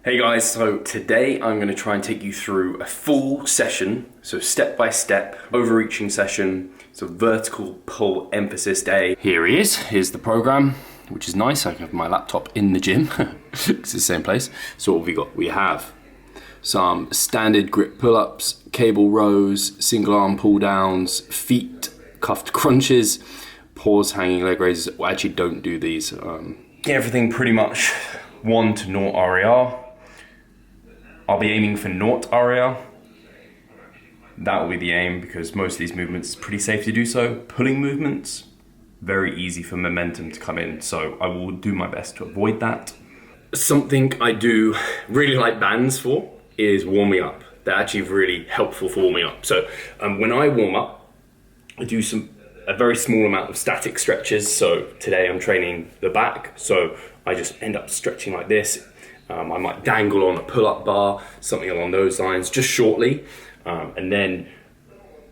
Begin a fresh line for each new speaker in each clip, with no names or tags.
Hey guys, so today I'm going to try and take you through a full session, so step by step, overreaching session, so vertical pull emphasis day. Here he is, here's the program, which is nice. I have my laptop in the gym, it's the same place. So what have we got? We have some standard grip pull-ups, cable rows, single arm pull downs, feet cuffed crunches, pause hanging leg raises. Well, actually don't do these. Everything pretty much 1 to 0 RAR. I'll be aiming for 0 RAR. That will be the aim because most of these movements is pretty safe to do so. Pulling movements, very easy for momentum to come in, so I will do my best to avoid that. Something I do really like bands for is warming up. They're actually really helpful for warming up. So when I warm up, I do a very small amount of static stretches. So today I'm training the back, so I just end up stretching like this. I might dangle on a pull-up bar, something along those lines, just shortly. And then,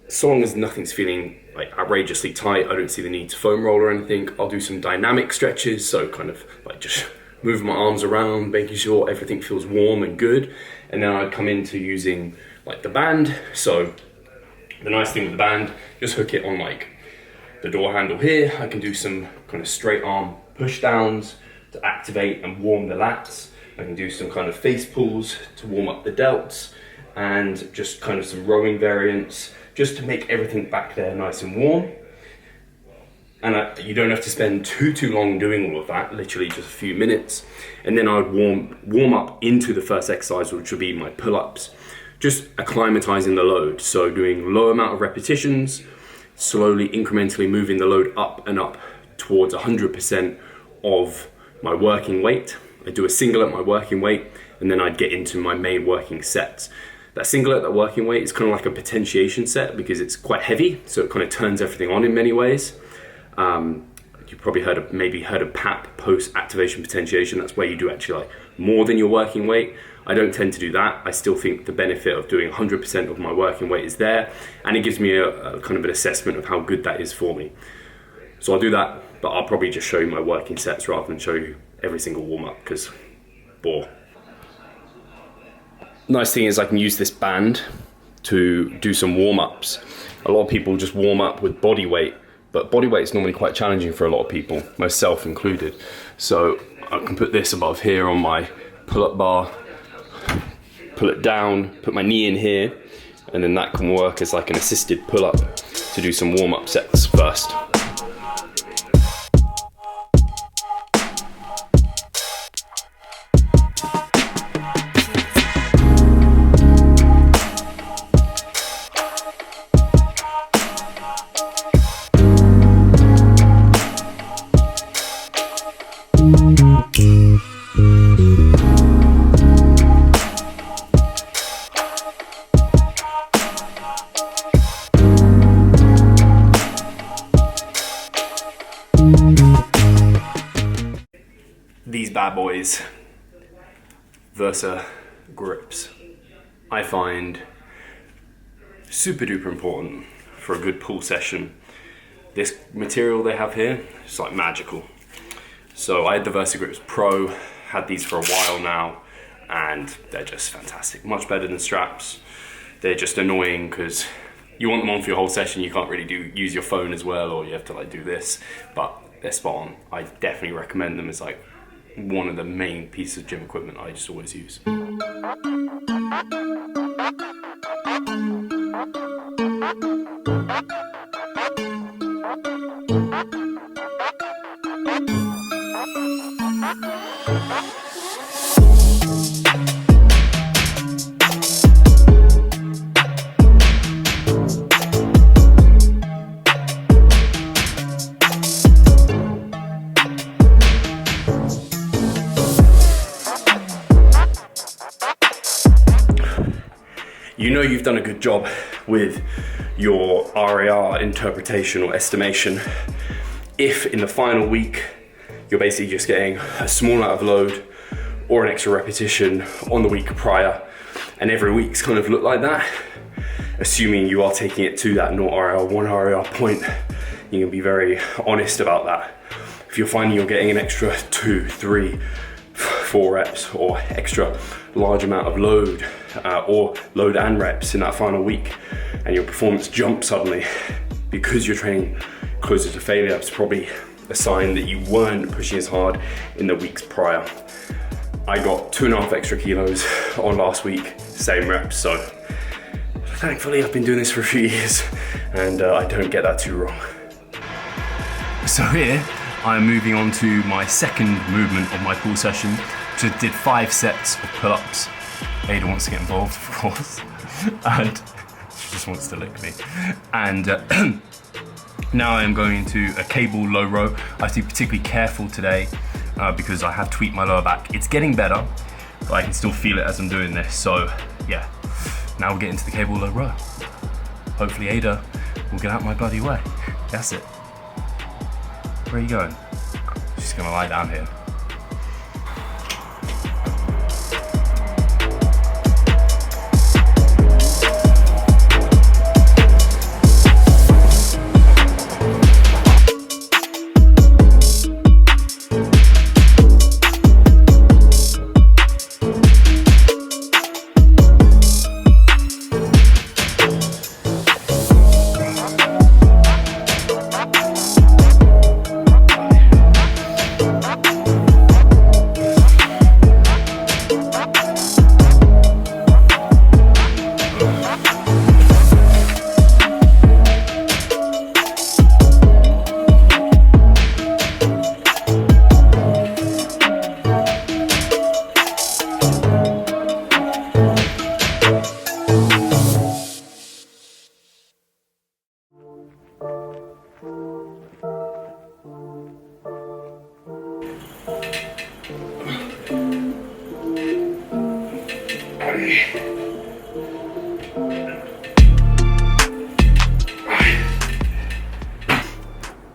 so long as nothing's feeling like outrageously tight, I don't see the need to foam roll or anything, I'll do some dynamic stretches, so kind of like just moving my arms around, making sure everything feels warm and good. And then I come into using like the band. So the nice thing with the band, just hook it on like the door handle here. I can do some kind of straight arm push downs to activate and warm the lats. I can do some kind of face pulls to warm up the delts, and just kind of some rowing variants just to make everything back there nice and warm. And you don't have to spend too long doing all of that, literally just a few minutes. And then I would warm up into the first exercise, which would be my pull-ups, just acclimatizing the load. So doing low amount of repetitions, slowly incrementally moving the load up and up towards 100% of my working weight. I do a single at my working weight, and then I'd get into my main working sets. That single at that working weight is kind of like a potentiation set because it's quite heavy, so it kind of turns everything on in many ways. You've probably heard of PAP, post activation potentiation. That's where you do actually like more than your working weight. I don't tend to do that. I still think the benefit of doing 100% of my working weight is there, and it gives me a kind of an assessment of how good that is for me. So I'll do that, but I'll probably just show you my working sets rather than show you every single warm-up, because bore. Nice thing is I can use this band to do some warm-ups. A lot of people just warm up with body weight, but body weight is normally quite challenging for a lot of people, myself included. So I can put this above here on my pull-up bar, pull it down, put my knee in here, and then that can work as like an assisted pull-up to do some warm-up sets first. These bad boys, Versa grips, I find super duper important for a good pull session. This material they have here, it's like magical. So I had the Versa Grips Pro, had these for a while now, and they're just fantastic. Much better than straps. They're just annoying because you want them on for your whole session, you can't really use your phone as well, or you have to like do this, but they're spot on. I definitely recommend them as like one of the main pieces of gym equipment I just always use. You know you've done a good job with your RAR interpretation or estimation if in the final week you're basically just getting a small amount of load or an extra repetition on the week prior, and every week's kind of looked like that. Assuming you are taking it to that 0 RAR, 1 RAR point, you can be very honest about that. If you're finding you're getting an extra 2, 3, 4 reps or extra large amount of load or load and reps in that final week, and your performance jumps suddenly because you're training closer to failure, it's probably a sign that you weren't pushing as hard in the weeks prior. I got 2.5 extra kilos on last week, same reps, so thankfully I've been doing this for a few years and I don't get that too wrong. So here, I'm moving on to my second movement of my pull session. Just did 5 sets of pull-ups. Ada wants to get involved, of course, and she just wants to lick me. And now I am going into a cable low row. I have to be particularly careful today because I have tweaked my lower back. It's getting better, but I can still feel it as I'm doing this. So yeah, now we'll get into the cable low row. Hopefully Ada will get out my bloody way. That's it. Where are you going? She's gonna lie down here.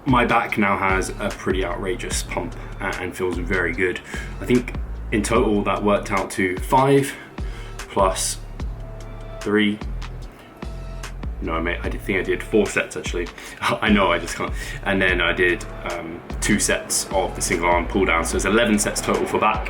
My back now has a pretty outrageous pump and feels very good. I think in total that worked out to 5 plus 3. No, mate, I think I did 4 sets actually. I know, I just can't. And then I did 2 sets of the single arm pull down. So it's 11 sets total for back,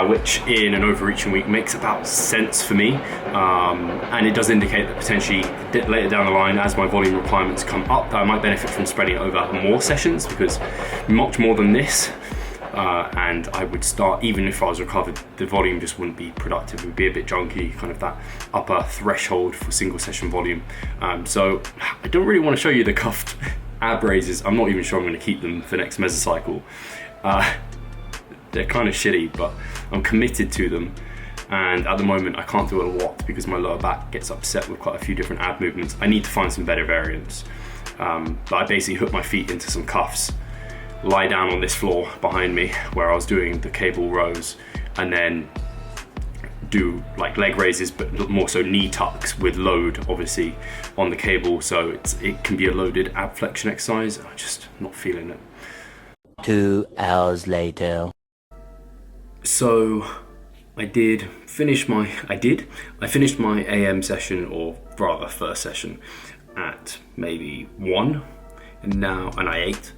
which in an overreaching week makes about sense for me. And it does indicate that potentially later down the line, as my volume requirements come up, I might benefit from spreading it over more sessions, because much more than this, and I would start, even if I was recovered, the volume just wouldn't be productive. It would be a bit junky, kind of that upper threshold for single session volume. So I don't really want to show you the cuffed ab raises. I'm not even sure I'm going to keep them for next mesocycle. They're kind of shitty, but I'm committed to them. And at the moment I can't do a lot because my lower back gets upset with quite a few different ab movements. I need to find some better variants. But I basically hook my feet into some cuffs, lie down on this floor behind me where I was doing the cable rows, and then do like leg raises, but more so knee tucks with load obviously on the cable, so it can be a loaded ab flexion exercise. I'm just not feeling it.
2 hours later.
So I finished my AM session, or rather first session, at maybe 1, and I ate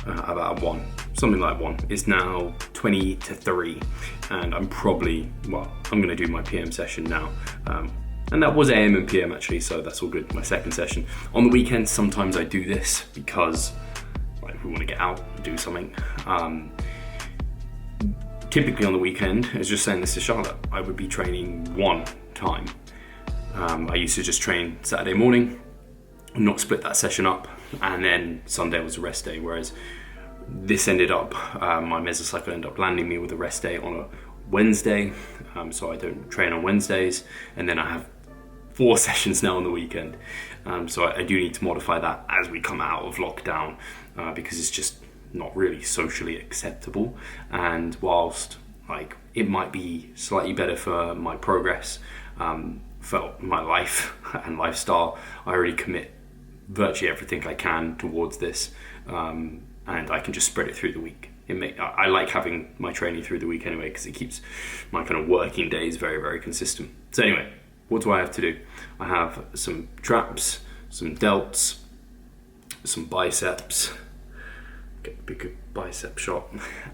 about 1, something like 1. It's now 20 to 3, and I'm gonna do my PM session now. And that was AM and PM actually, so that's all good, my second session. On the weekends, sometimes I do this because we want to get out and do something. Typically on the weekend, I was just saying this to Charlotte, I would be training 1 time. I used to just train Saturday morning, not split that session up, and then Sunday was a rest day, whereas this ended up, my mesocycle ended up landing me with a rest day on a Wednesday, so I don't train on Wednesdays, and then I have 4 sessions now on the weekend. So I do need to modify that as we come out of lockdown, because it's just not really socially acceptable. And whilst it might be slightly better for my progress, for my life and lifestyle, I already commit virtually everything I can towards this, and I can just spread it through the week. I like having my training through the week anyway, because it keeps my kind of working days very, very consistent. So anyway, what do I have to do? I have some traps, some delts, some biceps, get a big bicep shot,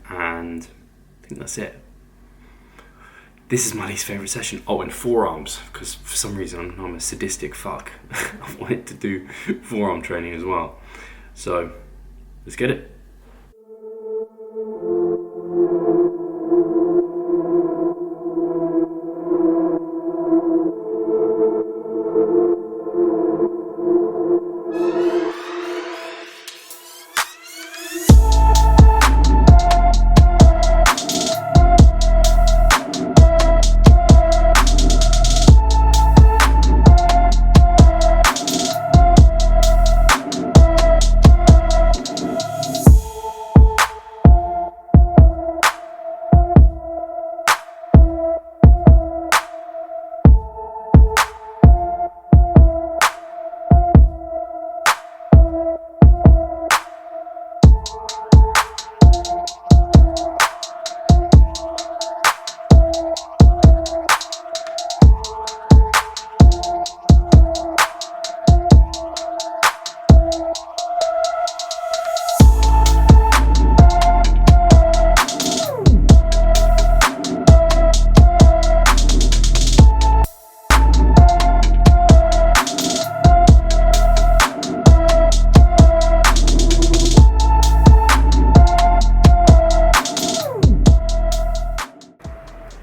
and I think that's it. This is my least favorite session. Oh, and forearms, because for some reason I'm a sadistic fuck. I wanted to do forearm training as well. So let's get it.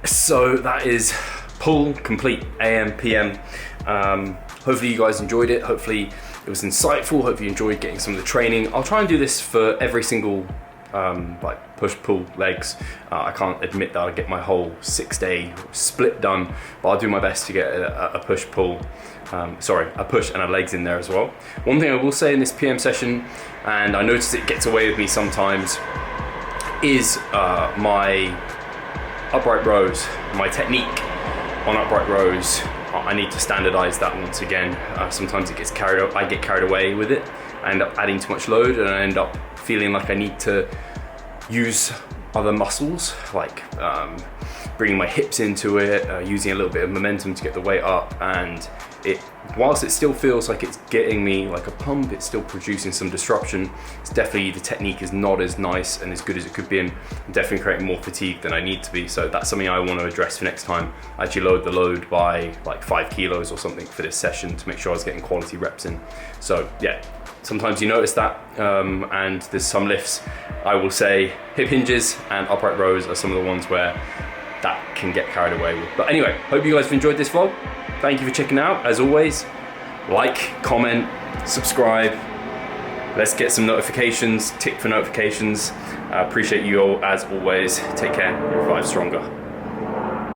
So that is pull complete, AM, PM. Hopefully you guys enjoyed it. Hopefully it was insightful. Hopefully you enjoyed getting some of the training. I'll try and do this for every single like push, pull, legs. I can't admit that I'll get my whole 6-day split done, but I'll do my best to get a push, pull, a push and a legs in there as well. One thing I will say in this PM session, and I notice it gets away with me sometimes, is my upright rows, my technique on upright rows. I need to standardize that once again. Sometimes it gets I get carried away with it. I end up adding too much load and I end up feeling like I need to use other muscles, like bringing my hips into it, using a little bit of momentum to get the weight up, and whilst it still feels like it's getting me like a pump, it's still producing some disruption. It's definitely, the technique is not as nice and as good as it could be, and I'm definitely creating more fatigue than I need to be. So that's something I want to address for next time. I actually lowered the load by like 5 kilos or something for this session to make sure I was getting quality reps in. So yeah, sometimes you notice that, and there's some lifts, I will say hip hinges and upright rows are some of the ones where that can get carried away with. But anyway, hope you guys have enjoyed this vlog. Thank you for checking out. As always, like, comment, subscribe. Let's get some notifications, tick for notifications. I appreciate you all as always. Take care, revive stronger.